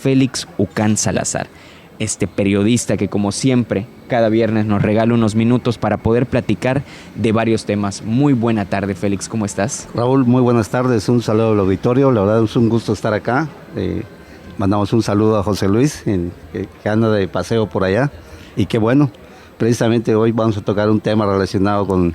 Félix Ucán Salazar, este periodista que, como siempre, cada viernes nos regala unos minutos para poder platicar de varios temas. Muy buena tarde, Félix, ¿cómo estás? Raúl, muy buenas tardes, un saludo al auditorio, la verdad es un gusto estar acá. Mandamos un saludo a José Luis, que anda de paseo por allá, y qué bueno, precisamente hoy vamos a tocar un tema relacionado con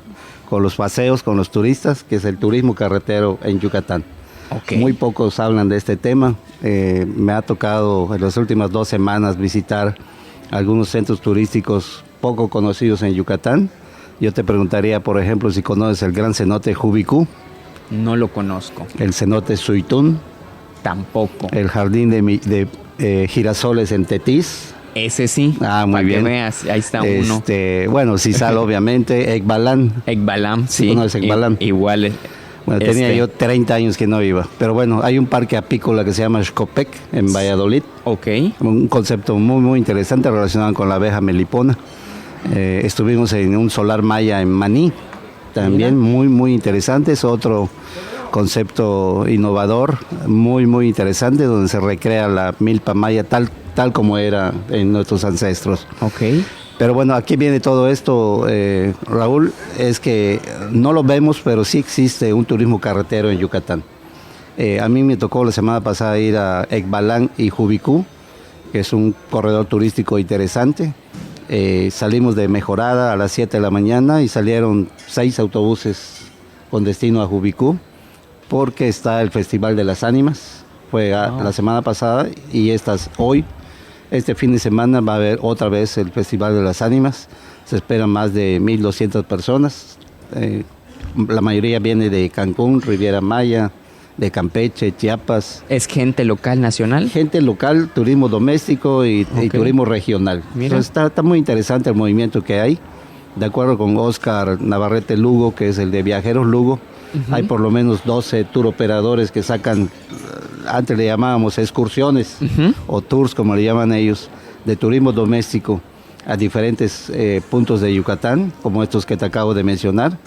los paseos, con los turistas, que es el turismo carretero en Yucatán. Okay. Muy pocos hablan de este tema. Me ha tocado en las últimas 2 semanas visitar algunos centros turísticos poco conocidos en Yucatán. Yo te preguntaría, por ejemplo, si conoces el gran cenote Jubicú. No lo conozco. El cenote Suitún. Tampoco. El jardín de girasoles en Tetis. Ese sí. Ah, muy bien. Que veas, ahí está uno. Bueno, Sisal, obviamente. Ekbalam. Ekbalam, sí. ¿Conoces Ekbalam? Igual. Bueno, tenía yo 30 años que no iba. Pero bueno, hay un parque apícola que se llama Xcopec en Valladolid. Ok. Un concepto muy, muy interesante relacionado con la abeja melipona. Estuvimos en un solar maya en Maní. También muy, muy interesante. Es otro concepto innovador, muy, muy interesante, donde se recrea la milpa maya tal como era en nuestros ancestros. Ok. Pero bueno, aquí viene todo esto, Raúl, es que no lo vemos, pero sí existe un turismo carretero en Yucatán. A mí me tocó la semana pasada ir a Ekbalam y Jubicú, que es un corredor turístico interesante. Salimos de Mejorada a las 7 de la mañana y salieron 6 autobuses con destino a Jubicú, porque está el Festival de las Ánimas. Fue la semana pasada y hoy. Este fin de semana va a haber otra vez el Festival de las Ánimas. Se esperan más de 1,200 personas. La mayoría viene de Cancún, Riviera Maya, de Campeche, Chiapas. ¿Es gente local, nacional? Gente local, turismo doméstico y turismo regional. Entonces, está muy interesante el movimiento que hay. De acuerdo con Oscar Navarrete Lugo, que es el de Viajeros Lugo, hay por lo menos 12 tour operadores que sacan, antes le llamábamos excursiones o tours, como le llaman ellos, de turismo doméstico a diferentes puntos de Yucatán, como estos que te acabo de mencionar.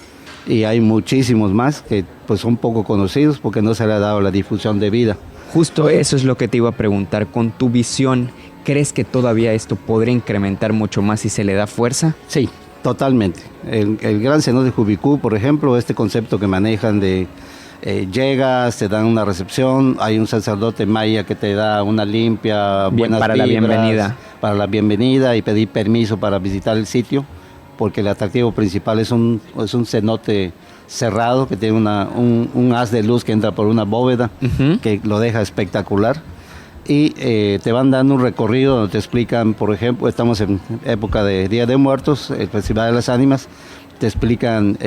Y hay muchísimos más que pues son poco conocidos porque no se le ha dado la difusión debida. Justo eso es lo que te iba a preguntar. Con tu visión, ¿crees que todavía esto podría incrementar mucho más si se le da fuerza? Sí, totalmente. El gran cenote de Jubicú, por ejemplo, este concepto que manejan de llegas, te dan una recepción, hay un sacerdote maya que te da una limpia, buenas para vibras, la bienvenida. Para la bienvenida y pedir permiso para visitar el sitio, porque el atractivo principal es un cenote cerrado que tiene un haz de luz que entra por una bóveda que lo deja espectacular. Y te van dando un recorrido donde te explican, por ejemplo, estamos en época de Día de Muertos, el Festival de las Ánimas, te explican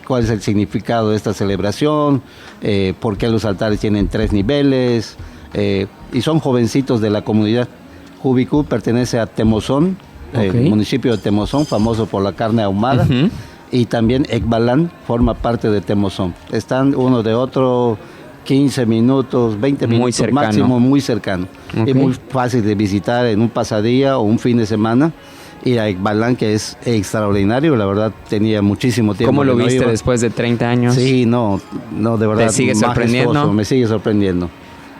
cuál es el significado de esta celebración, por qué los altares tienen 3 niveles, y son jovencitos de la comunidad. Jubicú pertenece a Temozón, el municipio de Temozón, famoso por la carne ahumada, y también Ekbalam forma parte de Temozón. Están uno de otro 15 minutos, 20 minutos máximo, muy cercano. Es muy fácil de visitar en un pasadía o un fin de semana. Ir a Ekbalam, que es extraordinario, la verdad tenía muchísimo tiempo. ¿Cómo lo viste después de 30 años? Sí, no, de verdad. ¿Te sigue sorprendiendo? Me sigue sorprendiendo.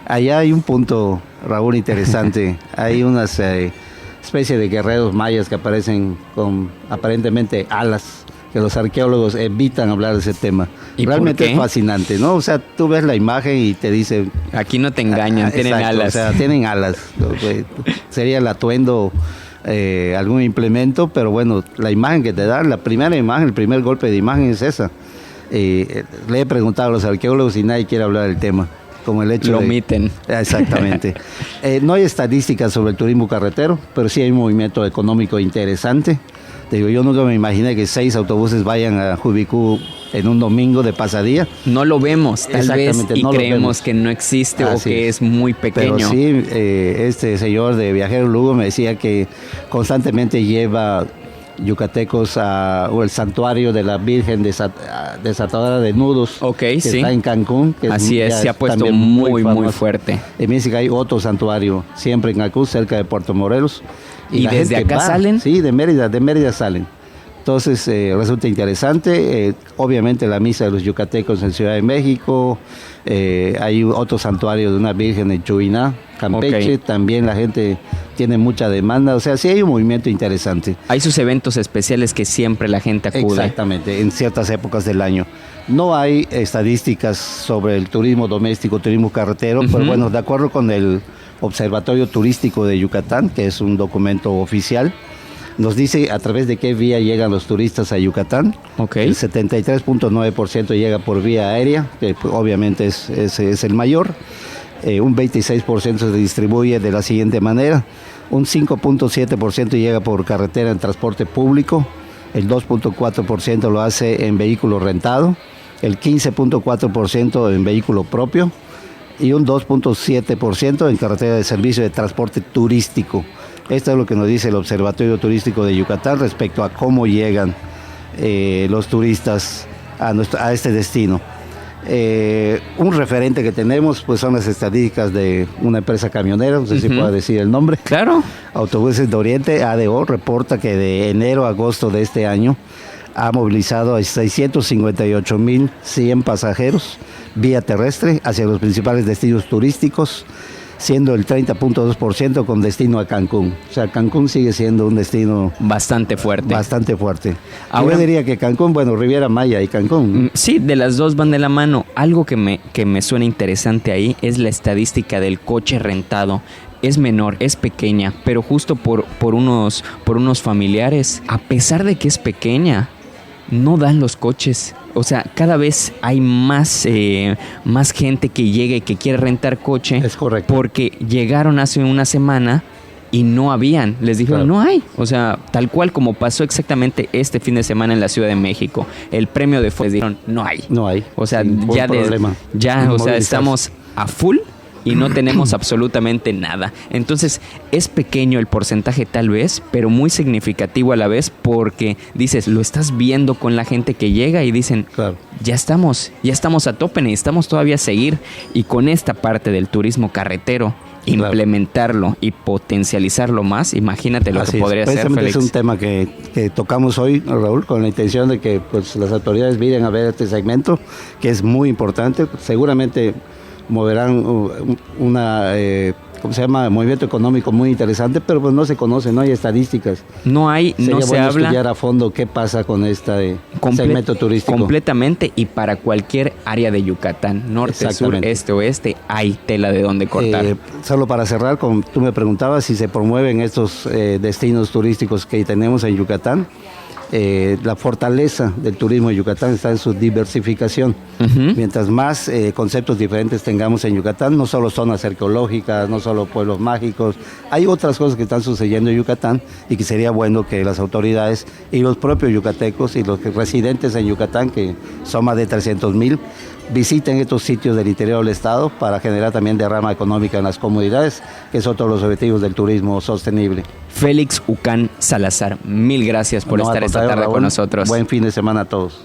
Allá hay un punto, Raúl, interesante. Hay unas especie de guerreros mayas que aparecen con aparentemente alas, que los arqueólogos evitan hablar de ese tema. ¿Y realmente es fascinante, ¿no? O sea, tú ves la imagen y te dice... Aquí no te engañan, tienen alas. O sea, tienen alas. Sería el atuendo, algún implemento, pero bueno, la imagen que te dan, la primera imagen, el primer golpe de imagen es esa. Le he preguntado a los arqueólogos y nadie quiere hablar del tema. Como el hecho lo omiten. Exactamente. No hay estadísticas sobre el turismo carretero, pero sí hay un movimiento económico interesante. Te digo, yo nunca me imaginé que 6 autobuses vayan a Jubicú en un domingo de pasadía. No lo vemos, tal vez, y no creemos que no existe o que es muy pequeño. Pero sí, este señor de Viajeros Lugo me decía que constantemente lleva yucatecos o el santuario de la Virgen desatadora de nudos, que está en Cancún. Que así es, se ha puesto muy fuerte. Y me dice que hay otro santuario siempre en Cancún, cerca de Puerto Morelos. ¿Y desde acá salen? Sí, de Mérida salen. Entonces resulta interesante. Obviamente la misa de los yucatecos en Ciudad de México, hay otro santuario de una virgen en Chuiná, Campeche, también la gente tiene mucha demanda, o sea, sí hay un movimiento interesante. Hay sus eventos especiales que siempre la gente acude. Exactamente, en ciertas épocas del año. No hay estadísticas sobre el turismo doméstico, turismo carretero, pero bueno, de acuerdo con el Observatorio Turístico de Yucatán, que es un documento oficial, nos dice a través de qué vía llegan los turistas a Yucatán. El 73.9% llega por vía aérea, que pues, obviamente es el mayor. Un 26% se distribuye de la siguiente manera. Un 5.7% llega por carretera en transporte público. El 2.4% lo hace en vehículo rentado. El 15.4% en vehículo propio. Y un 2.7% en carretera de servicio de transporte turístico. Esto es lo que nos dice el Observatorio Turístico de Yucatán respecto a cómo llegan los turistas a este destino. Un referente que tenemos pues son las estadísticas de una empresa camionera, no sé si puedo decir el nombre. Claro. Autobuses de Oriente, ADO, reporta que de enero a agosto de este año ha movilizado a 658.100 pasajeros vía terrestre hacia los principales destinos turísticos, siendo el 30.2% con destino a Cancún. O sea, Cancún sigue siendo un destino bastante fuerte. Bastante fuerte. Ahora, yo diría que Cancún, bueno, Riviera Maya y Cancún. Sí, de las dos van de la mano. Algo que me suena interesante ahí es la estadística del coche rentado. Es menor, es pequeña, pero justo por unos familiares, a pesar de que es pequeña, no dan los coches. O sea, cada vez hay más gente que llega y que quiere rentar coche. Es correcto. Porque llegaron hace una semana y no habían. Les dijeron, no hay. O sea, tal cual como pasó exactamente este fin de semana en la Ciudad de México. El premio de les dijeron, no hay. No hay. O sea, sí, estamos a full y no tenemos absolutamente nada. Entonces, es pequeño el porcentaje tal vez, pero muy significativo a la vez, porque dices, lo estás viendo con la gente que llega y dicen, ya estamos a tope, necesitamos todavía seguir. Y con esta parte del turismo carretero, implementarlo y potencializarlo más, imagínate lo que podría ser, Félix. Es un tema que tocamos hoy, Raúl, con la intención de que pues, las autoridades miren a ver este segmento, que es muy importante. Seguramente moverán movimiento económico muy interesante, pero pues no se conoce, no hay estadísticas. No hay, Sería no se bueno habla. Estudiar a fondo qué pasa con este segmento turístico. Completamente, y para cualquier área de Yucatán, norte, sur, este, oeste, hay tela de donde cortar. Solo para cerrar, tú me preguntabas si se promueven estos destinos turísticos que tenemos en Yucatán. La fortaleza del turismo de Yucatán está en su diversificación. Mientras más conceptos diferentes tengamos en Yucatán, no solo zonas arqueológicas, no solo pueblos mágicos, hay otras cosas que están sucediendo en Yucatán y que sería bueno que las autoridades y los propios yucatecos y los residentes en Yucatán, que son más de 300,000, visiten estos sitios del interior del estado para generar también derrama económica en las comunidades, que es otro de los objetivos del turismo sostenible. Félix Ucán Salazar, mil gracias por estar esta tarde con nosotros. Buen fin de semana a todos.